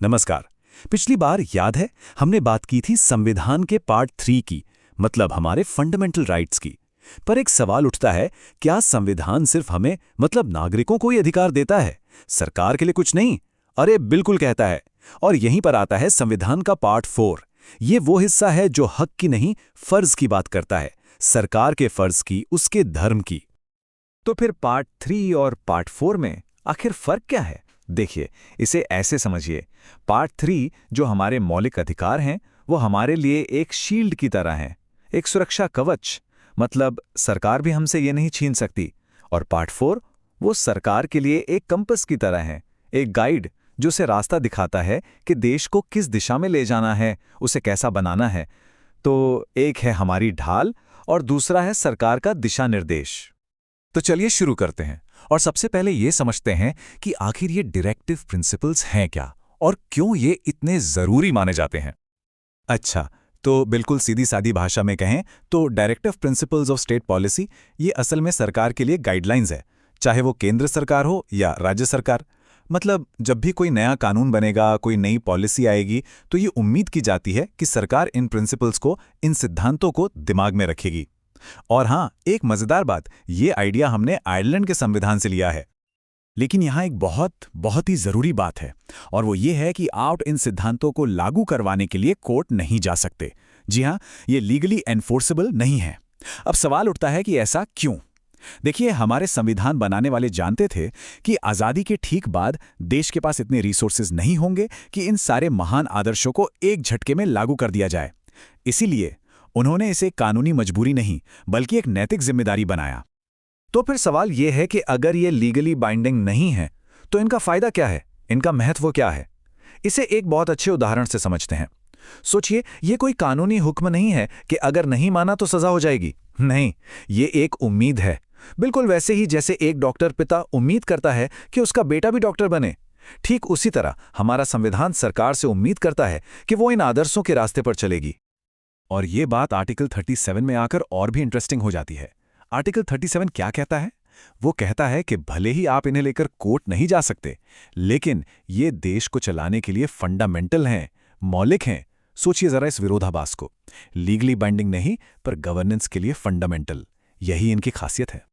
नमस्कार। पिछली बार याद है हमने बात की थी संविधान के पार्ट 3 की, मतलब हमारे फंडामेंटल राइट्स की। पर एक सवाल उठता है, क्या संविधान सिर्फ हमें मतलब नागरिकों को ही अधिकार देता है, सरकार के लिए कुछ नहीं? अरे बिल्कुल कहता है। और यहीं पर आता है संविधान का पार्ट 4। ये वो हिस्सा है जो हक की नहीं, फर्ज की बात करता है, सरकार के फर्ज की, उसके धर्म की। तो फिर पार्ट 3 और पार्ट 4 में आखिर फर्क क्या है? देखिए, इसे ऐसे समझिए। पार्ट 3 जो हमारे मौलिक अधिकार हैं, वो हमारे लिए एक शील्ड की तरह हैं, एक सुरक्षा कवच। मतलब सरकार भी हमसे ये नहीं छीन सकती। और पार्ट 4 वो सरकार के लिए एक कंपस की तरह है, एक गाइड जो उसे रास्ता दिखाता है कि देश को किस दिशा में ले जाना है, उसे कैसा बनाना है। तो एक है हमारी ढाल और दूसरा है सरकार का दिशा निर्देश। तो चलिए शुरू करते हैं और सबसे पहले ये समझते हैं कि आखिर ये डायरेक्टिव प्रिंसिपल्स हैं क्या और क्यों ये इतने जरूरी माने जाते हैं। अच्छा, तो बिल्कुल सीधी सादी भाषा में कहें तो directive principles of state policy ये असल में सरकार के लिए गाइडलाइंस है, चाहे वो केंद्र सरकार हो या राज्य सरकार। मतलब जब भी कोई नया कानून बनेगा, कोई नई पॉलिसी आएगी, तो ये उम्मीद की जाती है कि सरकार इन प्रिंसिपल्स को, इन सिद्धांतों को दिमाग में रखेगी। और हाँ, एक मजेदार बात, ये आइडिया हमने आयरलैंड के संविधान से लिया है। लेकिन यहाँ एक बहुत ही जरूरी बात है, और वो ये है कि आप इन सिद्धांतों को लागू करवाने के लिए कोर्ट नहीं जा सकते। जी हाँ, ये लीगली एनफोर्सेबल नहीं है। अब सवाल उठता है कि ऐसा क्यों? देखिए, हमारे संविधान बनाने वाले जानते थे कि आज़ादी के ठीक बाद देश के पास इतने रिसोर्सेज नहीं होंगे कि इन सारे महान आदर्शों को एक झटके में लागू कर दिया जाए। इसीलिए उन्होंने इसे कानूनी मजबूरी नहीं, बल्कि एक नैतिक जिम्मेदारी बनाया। तो फिर सवाल यह है कि अगर ये लीगली बाइंडिंग नहीं है, तो इनका फायदा क्या है, इनका महत्व क्या है? इसे एक बहुत अच्छे उदाहरण से समझते हैं। सोचिए, ये कोई कानूनी हुक्म नहीं है कि अगर नहीं माना तो सजा हो जाएगी। नहीं, ये एक उम्मीद है। बिल्कुल वैसे ही जैसे एक डॉक्टर पिता उम्मीद करता है कि उसका बेटा भी डॉक्टर बने, ठीक उसी तरह हमारा संविधान सरकार से उम्मीद करता है कि वो इन आदर्शों के रास्ते पर चलेगी। और ये बात आर्टिकल 37 में आकर और भी इंटरेस्टिंग हो जाती है। आर्टिकल 37 क्या कहता है? वो कहता है कि भले ही आप इन्हें लेकर कोर्ट नहीं जा सकते, लेकिन ये देश को चलाने के लिए फंडामेंटल हैं, मौलिक हैं। सोचिए जरा इस विरोधाभास को। लीगली बाइंडिंग नहीं, पर गवर्नेंस के लिए फंडामेंटल। यही इनकी खासियत है।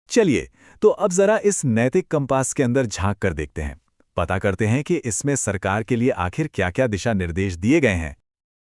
चलिए, तो अब जरा इस नैतिक कंपास के अंदर झांक कर देखते हैं। पता करते हैं कि इसमें सरकार के लिए आखिर क्या-क्या दिशा निर्देश दिए गए हैं।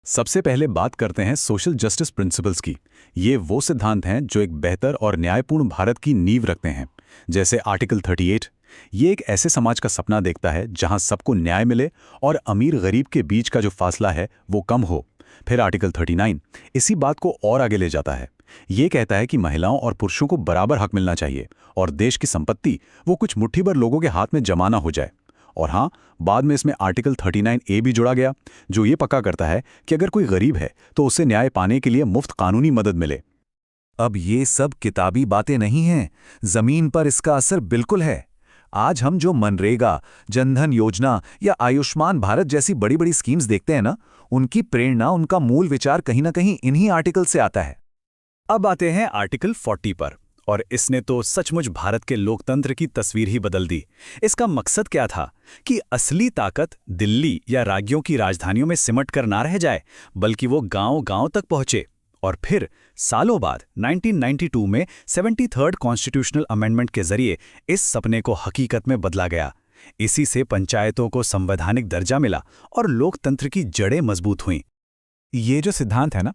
सबसे पहले बात करते हैं सोशल जस्टिस प्रिंसिपल्स की। ये वो सिद्धांत हैं जो एक बेहतर और न्यायपूर्ण भारत की नींव रखते हैं। जैसे आर्टिकल 38, ये एक ऐसे समाज का सपना देखता है जहां सबको न्याय मिले और अमीर गरीब के बीच का जो फासला है वो कम हो। फिर आर्टिकल 39 इसी बात को और आगे ले जाता है। ये कहता है कि महिलाओं और पुरुषों को बराबर हक मिलना चाहिए और देश की संपत्ति वो कुछ मुट्ठी भर लोगों के हाथ में जमा ना हो जाए। और हाँ, बाद में इसमें आर्टिकल 39A भी जोड़ा गया, जो ये पक्का करता है कि अगर कोई गरीब है तो उसे न्याय पाने के लिए मुफ्त कानूनी मदद मिले। अब ये सब किताबी बातें नहीं हैं, जमीन पर इसका असर बिल्कुल है। आज हम जो मनरेगा, जनधन योजना या आयुष्मान भारत जैसी बड़ी बड़ी स्कीम्स देखते हैं ना, उनकी प्रेरणा, उनका मूल विचार कहीं ना कहीं इन्हीं आर्टिकल से आता है। अब आते हैं आर्टिकल 40 पर, और इसने तो सचमुच भारत के लोकतंत्र की तस्वीर ही बदल दी। इसका मकसद क्या था कि असली ताकत दिल्ली या राज्यों की राजधानियों में सिमट कर ना रह जाए, बल्कि वो गांव-गांव तक पहुंचे। और फिर सालों बाद 1992 में 73rd कॉन्स्टिट्यूशनल अमेंडमेंट के जरिए इस सपने को हकीकत में बदला गया। इसी से पंचायतों को संवैधानिक दर्जा मिला और लोकतंत्र की जड़ें मजबूत हुईं। ये जो सिद्धांत है ना,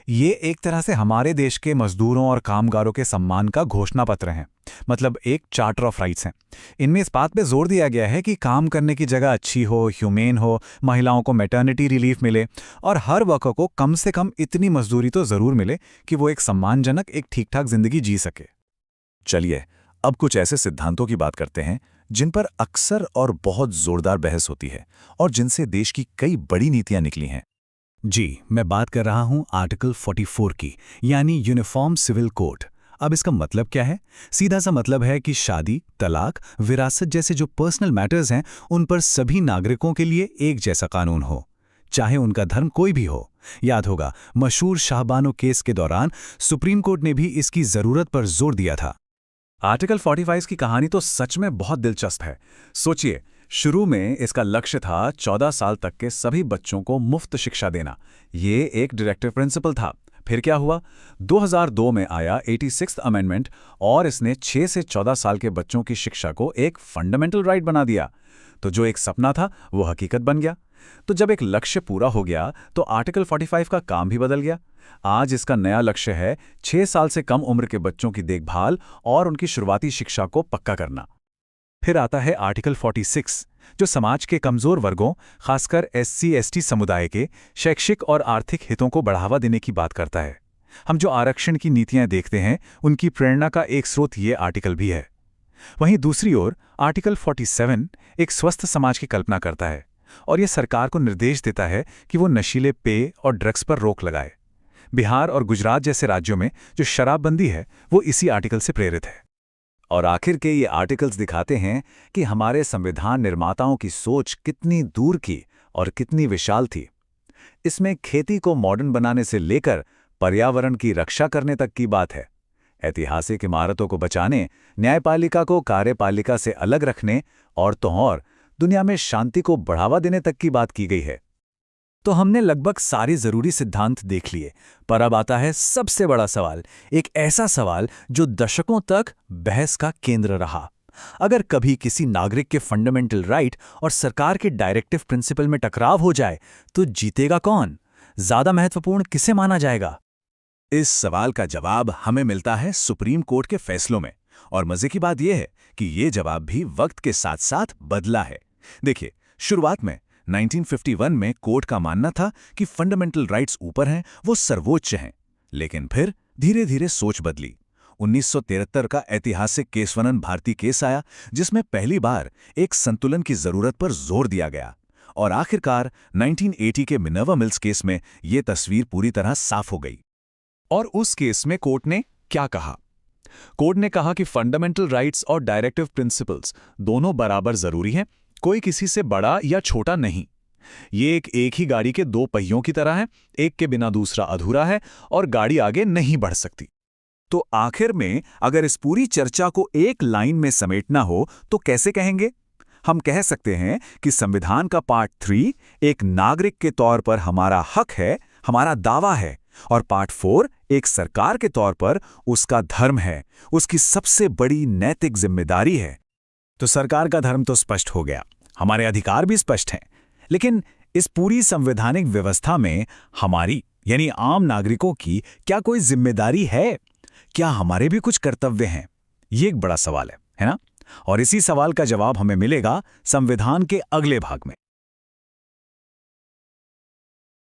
ये एक तरह से हमारे देश के मजदूरों और कामगारों के सम्मान का घोषणा पत्र है। मतलब एक चार्टर ऑफ राइट्स हैं। इनमें इस बात पे जोर दिया गया है कि काम करने की जगह अच्छी हो, ह्यूमेन हो, महिलाओं को मैटरनिटी रिलीफ मिले और हर वर्कर को कम से कम इतनी मजदूरी तो ज़रूर मिले कि वो एक सम्मानजनक, एक ठीक-ठाक जिंदगी जी सके। चलिए, अब कुछ ऐसे सिद्धांतों की बात करते हैं जिन पर अक्सर और बहुत जोरदार बहस होती है और जिनसे देश की कई बड़ी नीतियां निकली हैं। जी, मैं बात कर रहा हूं आर्टिकल 44 की, यानी यूनिफॉर्म सिविल कोड। अब इसका मतलब क्या है? सीधा सा मतलब है कि शादी, तलाक, विरासत जैसे जो पर्सनल मैटर्स हैं, उन पर सभी नागरिकों के लिए एक जैसा कानून हो, चाहे उनका धर्म कोई भी हो। याद होगा, मशहूर शाहबानो केस के दौरान सुप्रीम कोर्ट ने भी इसकी जरूरत पर जोर दिया था। आर्टिकल 45 की कहानी तो सच में बहुत दिलचस्प है। सोचिए, शुरू में इसका लक्ष्य था 14 साल तक के सभी बच्चों को मुफ्त शिक्षा देना। ये एक डायरेक्टिव प्रिंसिपल था। फिर क्या हुआ? 2002 में आया 86th अमेंडमेंट और इसने 6 से 14 साल के बच्चों की शिक्षा को एक फंडामेंटल राइट बना दिया। तो जो एक सपना था वो हकीकत बन गया। तो जब एक लक्ष्य पूरा हो गया तो आर्टिकल 45 का काम भी बदल गया। आज इसका नया लक्ष्य है 6 साल से कम उम्र के बच्चों की देखभाल और उनकी शुरुआती शिक्षा को पक्का करना। फिर आता है आर्टिकल 46, जो समाज के कमजोर वर्गों, खासकर SC/ST समुदाय के शैक्षिक और आर्थिक हितों को बढ़ावा देने की बात करता है। हम जो आरक्षण की नीतियां देखते हैं उनकी प्रेरणा का एक स्रोत ये आर्टिकल भी है। वहीं दूसरी ओर आर्टिकल 47 एक स्वस्थ समाज की कल्पना करता है और यह सरकार को निर्देश देता है कि वो नशीले पेय और ड्रग्स पर रोक लगाए। बिहार और गुजरात जैसे राज्यों में जो शराबबंदी है वो इसी आर्टिकल से प्रेरित है। और आखिर के ये आर्टिकल्स दिखाते हैं कि हमारे संविधान निर्माताओं की सोच कितनी दूर की और कितनी विशाल थी। इसमें खेती को मॉडर्न बनाने से लेकर पर्यावरण की रक्षा करने तक की बात है। ऐतिहासिक इमारतों को बचाने, न्यायपालिका को कार्यपालिका से अलग रखने और तो और दुनिया में शांति को बढ़ावा देने तक की बात की गई है। तो हमने लगभग सारे जरूरी सिद्धांत देख लिए, पर अब आता है सबसे बड़ा सवाल, एक ऐसा सवाल जो दशकों तक बहस का केंद्र रहा। अगर कभी किसी नागरिक के फंडामेंटल राइट और सरकार के डायरेक्टिव प्रिंसिपल में टकराव हो जाए तो जीतेगा कौन? ज्यादा महत्वपूर्ण किसे माना जाएगा? इस सवाल का जवाब हमें मिलता है सुप्रीम कोर्ट के फैसलों में। और मजे की बात यह है कि ये जवाब भी वक्त के साथ साथ बदला है। देखिए, शुरुआत में 1951 में कोर्ट का मानना था कि फंडामेंटल राइट्स ऊपर हैं, वो सर्वोच्च हैं। लेकिन फिर धीरे धीरे सोच बदली। 1973 का ऐतिहासिक केशवनन भारती केस आया, जिसमें पहली बार एक संतुलन की जरूरत पर जोर दिया गया। और आखिरकार 1980 के मिनर्वा मिल्स केस में ये तस्वीर पूरी तरह साफ हो गई। और उस केस में कोर्ट ने क्या कहा? कोर्ट ने कहा कि फंडामेंटल राइट्स और डायरेक्टिव प्रिंसिपल्स दोनों बराबर जरूरी हैं, कोई किसी से बड़ा या छोटा नहीं। ये एक ही गाड़ी के दो पहियों की तरह है, एक के बिना दूसरा अधूरा है और गाड़ी आगे नहीं बढ़ सकती। तो आखिर में अगर इस पूरी चर्चा को एक लाइन में समेटना हो तो कैसे कहेंगे? हम कह सकते हैं कि संविधान का पार्ट 3 एक नागरिक के तौर पर हमारा हक है, हमारा दावा है, और पार्ट 4 एक सरकार के तौर पर उसका धर्म है, उसकी सबसे बड़ी नैतिक जिम्मेदारी है। तो सरकार का धर्म तो स्पष्ट हो गया, हमारे अधिकार भी स्पष्ट हैं। लेकिन इस पूरी संवैधानिक व्यवस्था में हमारी यानी आम नागरिकों की क्या कोई जिम्मेदारी है? क्या हमारे भी कुछ कर्तव्य हैं? ये एक बड़ा सवाल है ना? और इसी सवाल का जवाब हमें मिलेगा संविधान के अगले भाग में।